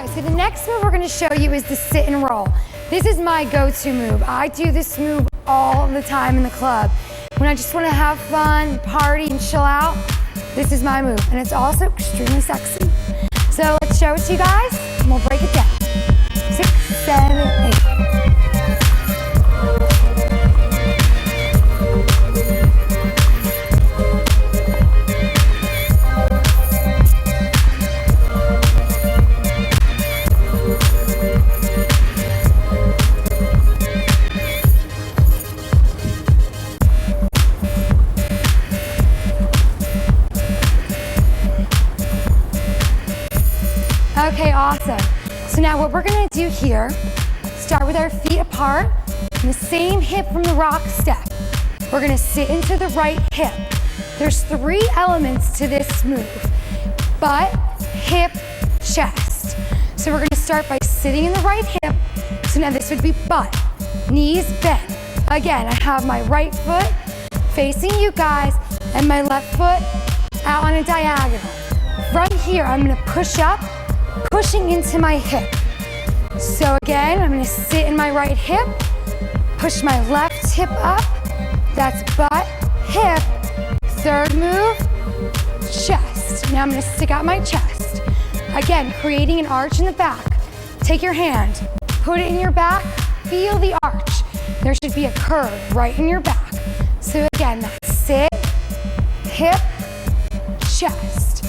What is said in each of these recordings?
Okay, so the next move we're gonna show you is the sit and roll. This is my go-to move. I do this move all the time in the club. When I just wanna have fun, party, and chill out, this is my move. And it's also extremely sexy. So let's show it to you guys, and we'll break it down. 6, 7, 8. Okay, awesome. So now what we're gonna do here, start with our feet apart, and the same hip from the rock step. We're gonna sit into the right hip. There's 3 elements to this move: butt, hip, chest. So we're gonna start by sitting in the right hip. So now this would be butt, knees bent. Again, I have my right foot facing you guys, and my left foot out on a diagonal. From here, I'm gonna push up, pushing into my hip. So again, I'm gonna sit in my right hip, push my left hip up. That's butt, hip. Third move, chest. Now I'm gonna stick out my chest. Again, creating an arch in the back. Take your hand, put it in your back, feel the arch. There should be a curve right in your back. So again, that's sit, hip, chest.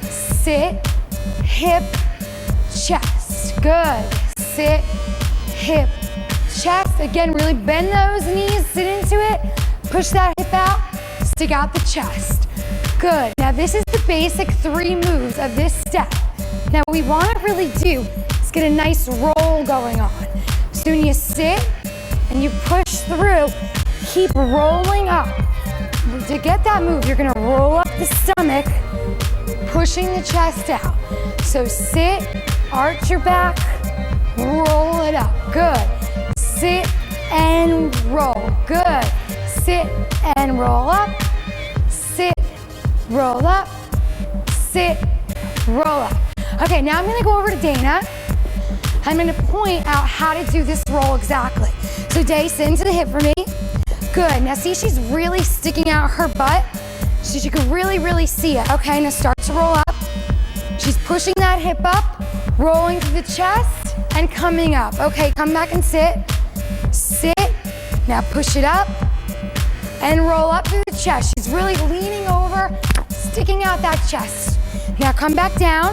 Sit, hip, chest. Good. Sit, hip, chest. Again, really bend those knees, sit into it, push that hip out, stick out the chest. Good. Now this is the basic 3 moves of this step. Now what we want to really do is get a nice roll going on. So when you sit and you push through, keep rolling up. To get that move, you're gonna roll up the stomach, pushing the chest out. So sit, arch your back, roll it up. Good. Sit and roll. Good. Sit and roll up. Sit, roll up. Sit, roll up. Okay, now I'm gonna go over to Dana. I'm gonna point out how to do this roll exactly. So Day, sit into the hip for me. Good. Now see, she's really sticking out her butt. So you can really see it. Okay, now start to roll up. She's pushing that hip up, rolling to the chest, and coming up. Okay, come back and sit. Sit. Now push it up, and roll up through the chest. She's really leaning over, sticking out that chest. Now come back down.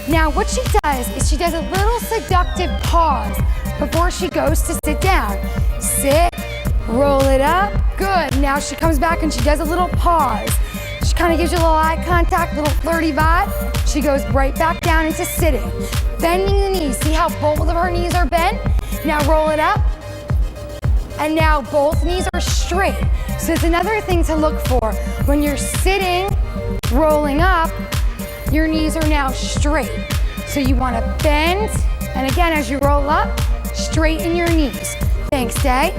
Now what she does is she does a little seductive pause before she goes to sit down. Sit, roll it up. Good. Now she comes back and she does a little pause. She kind of gives you a little eye contact, little flirty vibe. She goes right back down into sitting. Bending the knees. See how both of her knees are bent? Now roll it up. And now both knees are straight. So it's another thing to look for. When you're sitting, rolling up, your knees are now straight. So you want to bend. And again, as you roll up, straighten your knees. Thanks, Day.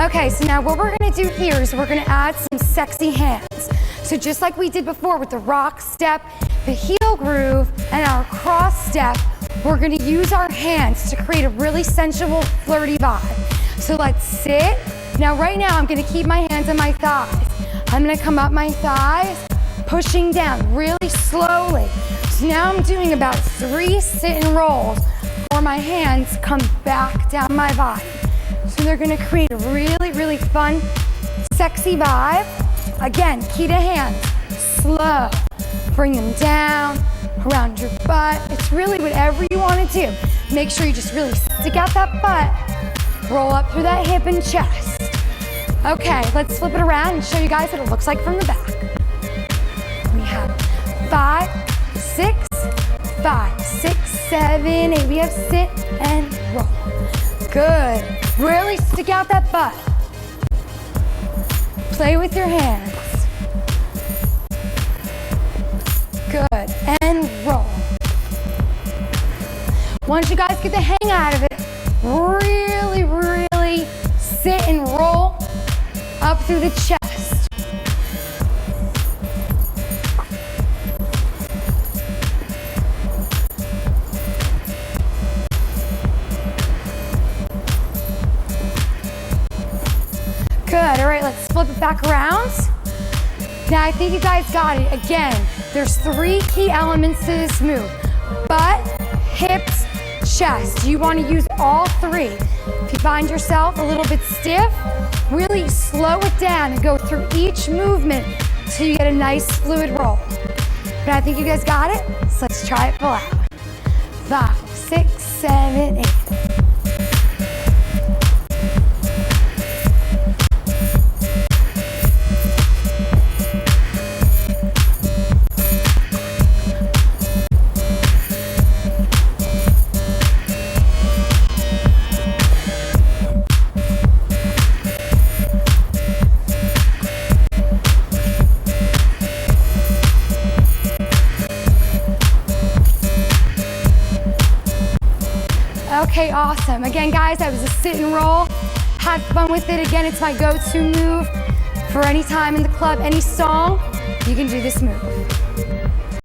Okay, so now what we're gonna do here is we're gonna add some sexy hands. So just like we did before with the rock step, the heel groove, and our cross step, we're gonna use our hands to create a really sensual, flirty vibe. So let's sit. Now right now, I'm gonna keep my hands on my thighs. I'm gonna come up my thighs, pushing down really slowly. So now I'm doing about 3 sit and rolls before my hands come back down my body. So they're gonna create a really fun, sexy vibe. Again, key to hands, slow. Bring them down, around your butt. It's really whatever you wanna do. Make sure you just really stick out that butt, roll up through that hip and chest. Okay, let's flip it around and show you guys what it looks like from the back. We have 5, 6, 5, 6, 7, 8. We have sit and roll. Good. Really stick out that butt. Play with your hands. Good. And roll. Once you guys get the hang out of it, really sit and roll up through the chest. flip it back around. Now I think you guys got it. Again, there's 3 key elements to this move. Butt, hips, chest. You want to use all 3. If you find yourself a little bit stiff, really slow it down and go through each movement so you get a nice fluid roll. But I think you guys got it, so let's try it full out. 5, 6, 7, 8. Okay, awesome. Again, guys, that was a sit and roll. Have fun with it. Again, it's my go-to move for any time in the club, any song, you can do this move.